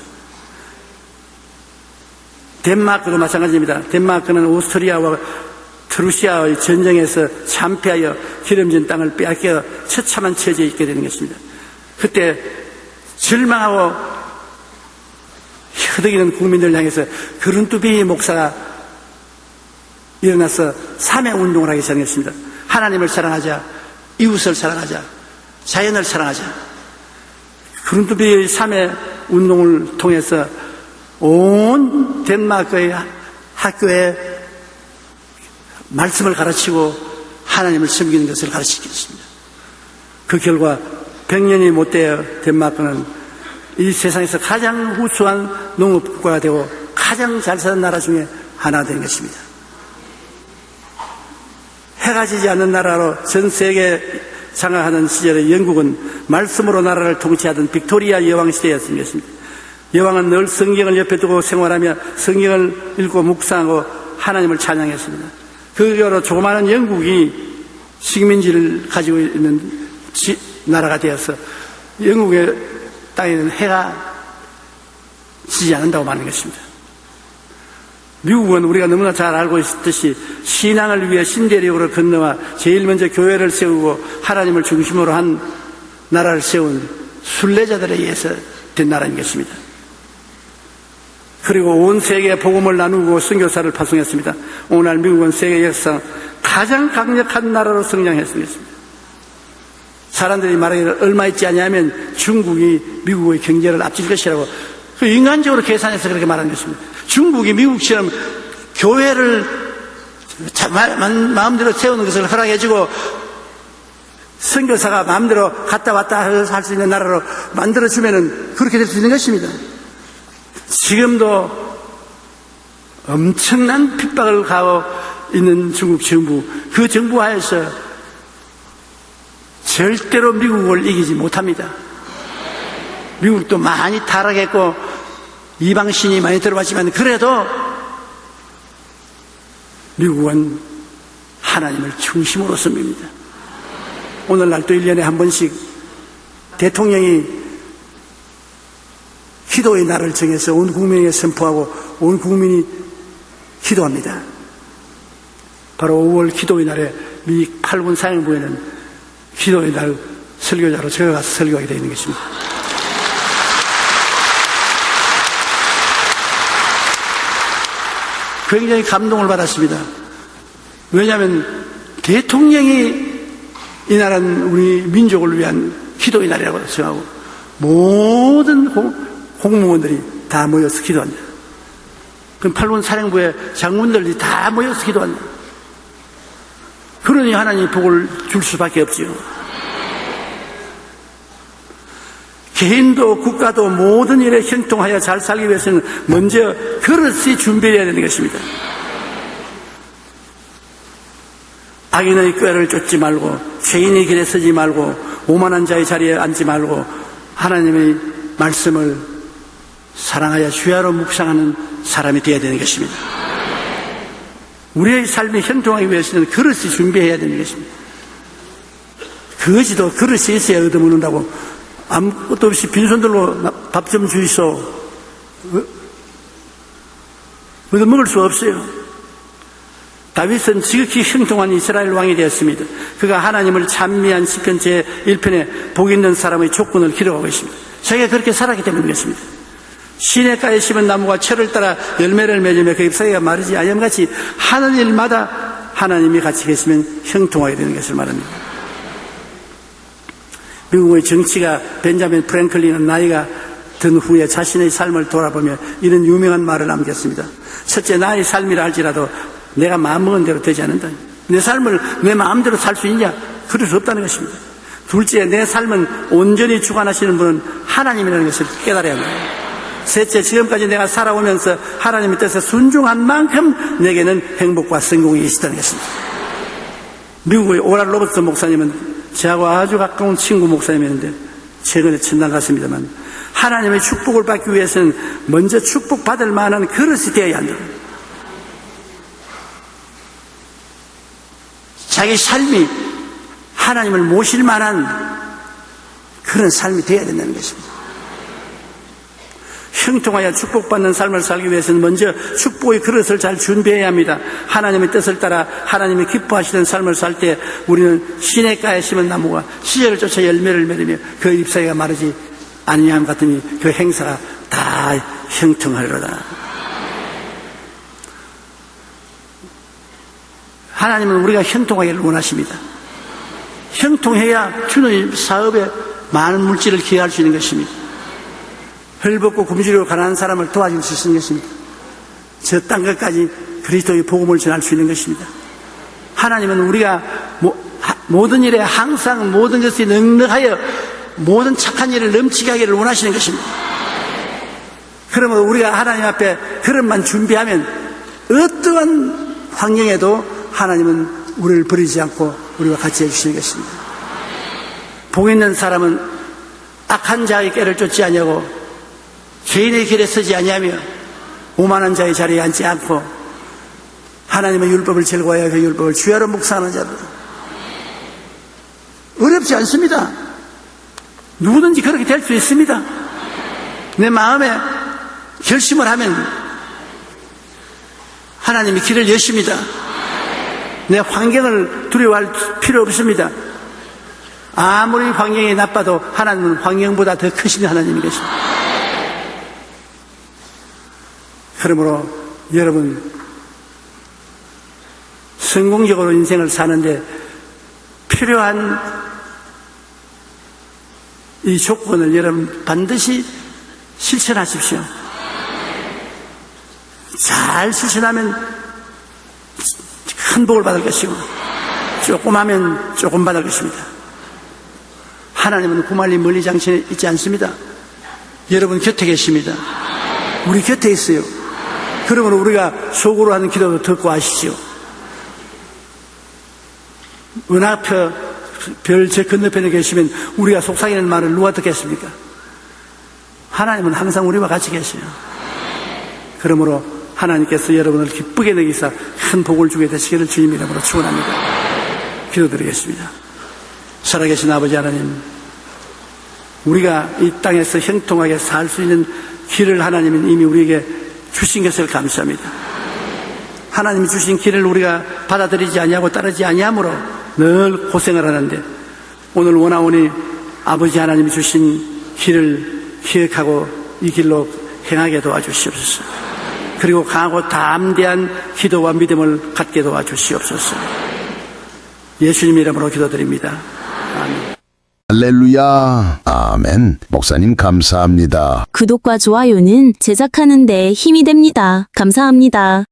B: 덴마크도 마찬가지입니다. 덴마크는 오스트리아와 트루시아의 전쟁에서 참패하여 기름진 땅을 빼앗겨 처참한 처지에 있게 되는 것입니다. 그때 절망하고 허덕이는 국민들을 향해서 그른투비 목사가 일어나서 삼해운동을 하기 시작했습니다. 하나님을 사랑하자, 이웃을 사랑하자, 자연을 사랑하자. 그른투비의 삼해운동을 통해서 온 덴마크의 학교에 말씀을 가르치고 하나님을 섬기는 것을 가르치겠습니다. 그 결과 100년이 못되어 덴마크는 이 세상에서 가장 후수한 농업국가가 되고 가장 잘 사는 나라 중에 하나가 된 것입니다. 해가 지지 않는 나라로 전 세계 장악하는 시절에 영국은 말씀으로 나라를 통치하던 빅토리아 여왕 시대였습니다. 여왕은 늘 성경을 옆에 두고 생활하며 성경을 읽고 묵상하고 하나님을 찬양했습니다. 그 결로 조그마한 영국이 식민지를 가지고 있는 나라가 되어서 영국의 땅에는 해가 지지 않는다고 말하는 것입니다. 미국은 우리가 너무나 잘 알고 있듯이 신앙을 위해 신대륙으로 건너와 제일 먼저 교회를 세우고 하나님을 중심으로 한 나라를 세운 순례자들에 의해서 된 나라인 것입니다. 그리고 온 세계에 복음을 나누고 선교사를 파송했습니다. 오늘날 미국은 세계 역사상 가장 강력한 나라로 성장했습니다. 사람들이 말하기를 얼마 있지 않냐면 중국이 미국의 경제를 앞질 것이라고 그 인간적으로 계산해서 그렇게 말하는 것입니다. 중국이 미국처럼 교회를 마음대로 세우는 것을 허락해주고 선교사가 마음대로 갔다 왔다 할 수 있는 나라로 만들어주면 그렇게 될 수 있는 것입니다. 지금도 엄청난 핍박을 가하고 있는 중국 정부, 그 정부 하에서 절대로 미국을 이기지 못합니다. 미국도 많이 타락했고 이방신이 많이 들어왔지만 그래도 미국은 하나님을 중심으로 섬깁니다. 오늘날 또 1년에 한 번씩 대통령이 기도의 날을 정해서 온 국민에게 선포하고 온 국민이 기도합니다. 바로 5월 기도의 날에 미 8군 사령부에는 기도의 날 설교자로 제가 가서 설교하게 되어 있는 것입니다. 굉장히 감동을 받았습니다. 왜냐하면 대통령이 이 나라는 우리 민족을 위한 기도의 날이라고 정하고 모든 공무원들이 다 모여서 기도합니다. 그럼 8군 사령부의 장군들이 다 모여서 기도합니다. 그러니 하나님이 복을 줄 수밖에 없지요. 개인도 국가도 모든 일에 형통하여 잘 살기 위해서는 먼저 그릇이 준비해야 되는 것입니다. 악인의 꾀를 쫓지 말고 죄인의 길에 서지 말고 오만한 자의 자리에 앉지 말고 하나님의 말씀을 사랑하여 주야로 묵상하는 사람이 되어야 되는 것입니다. 우리의 삶이 형통하기 위해서는 그릇이 준비해야 되는 것입니다. 거지도 그릇이 있어야 얻어먹는다고 아무것도 없이 빈손들로 밥 좀 주이소. 얻어먹을 수 없어요. 다윗은 지극히 형통한 이스라엘 왕이 되었습니다. 그가 하나님을 찬미한 시편 제1편에 복 있는 사람의 조건을 기록하고 있습니다. 자기가 그렇게 살았기 때문이었습니다. 시냇가에 심은 나무가 철을 따라 열매를 맺으며 그 잎사귀가 마르지 아니함같이 하는 일마다 하나님이 같이 계시면 형통하게 되는 것을 말합니다. 미국의 정치가 벤자민 프랭클린은 나이가 든 후에 자신의 삶을 돌아보며 이런 유명한 말을 남겼습니다. 첫째, 나의 삶이라 할지라도 내가 마음먹은 대로 되지 않는다. 내 삶을 내 마음대로 살 수 있냐? 그럴 수 없다는 것입니다. 둘째, 내 삶은 온전히 주관하시는 분은 하나님이라는 것을 깨달아야 합니다. 셋째, 지금까지 내가 살아오면서 하나님의 뜻에 순종한 만큼 내게는 행복과 성공이 있었다는 것입니다. 미국의 오랄 로버트 목사님은 저하고 아주 가까운 친구 목사님이었는데 최근에 천당 갔습니다만 하나님의 축복을 받기 위해서는 먼저 축복받을 만한 그릇이 되어야 한다. 자기 삶이 하나님을 모실 만한 그런 삶이 되어야 된다는 것입니다. 형통하여 축복받는 삶을 살기 위해서는 먼저 축복의 그릇을 잘 준비해야 합니다. 하나님의 뜻을 따라 하나님이 기뻐하시는 삶을 살 때 우리는 시냇가에 심은 나무가 시절을 쫓아 열매를 맺으며 그 잎사귀가 마르지 아니함 같으니 그 행사가 다 형통하리로다. 하나님은 우리가 형통하기를 원하십니다. 형통해야 주는 사업에 많은 물질을 기여할 수 있는 것입니다. 헐벗고 굶주리고 가난한 사람을 도와줄 수 있는 것입니다. 저 땅 끝까지 그리스도의 복음을 전할 수 있는 것입니다. 하나님은 우리가 모든 일에 항상 모든 것이 넉넉하여 모든 착한 일을 넘치게 하기를 원하시는 것입니다. 그러면 우리가 하나님 앞에 그릇만 준비하면 어떠한 환경에도 하나님은 우리를 버리지 않고 우리와 같이 해주시는 것입니다. 복 있는 사람은 악한 자의 꾀를 쫓지 아니하고 죄인의 길에 서지 아니하며 오만한 자의 자리에 앉지 않고 하나님의 율법을 즐거워하여 그 율법을 주야로 묵상하는 자들. 어렵지 않습니다. 누구든지 그렇게 될 수 있습니다. 내 마음에 결심을 하면 하나님이 길을 여십니다. 내 환경을 두려워할 필요 없습니다. 아무리 환경이 나빠도 하나님은 환경보다 더 크신 하나님이 계십니다. 그러므로 여러분, 성공적으로 인생을 사는데 필요한 이 조건을 여러분 반드시 실천하십시오. 잘 실천하면 큰 복을 받을 것이고, 조금 하면 조금 받을 것입니다. 하나님은 구말리 멀리 장치에 있지 않습니다. 여러분 곁에 계십니다. 우리 곁에 있어요. 그러므로 우리가 속으로 하는 기도도 듣고 하시죠. 은하표 별 제 건너편에 계시면 우리가 속삭이는 말을 누가 듣겠습니까? 하나님은 항상 우리와 같이 계세요. 그러므로 하나님께서 여러분을 기쁘게 여기사 큰 복을 주게 되시기를 주님 이름으로 축원합니다. 기도드리겠습니다. 살아계신 아버지 하나님, 우리가 이 땅에서 형통하게 살 수 있는 길을 하나님은 이미 우리에게 주신 것을 감사합니다. 하나님이 주신 길을 우리가 받아들이지 아니하고 따르지 아니함으로 늘 고생을 하는데, 오늘 원하오니 아버지 하나님이 주신 길을 기억하고 이 길로 행하게 도와주시옵소서. 그리고 강하고 담대한 기도와 믿음을 갖게 도와주시옵소서. 예수님 이름으로 기도드립니다. 아멘.
C: 할렐루야. 아멘. 목사님 감사합니다.
D: 구독과 좋아요는 제작하는 데 힘이 됩니다. 감사합니다.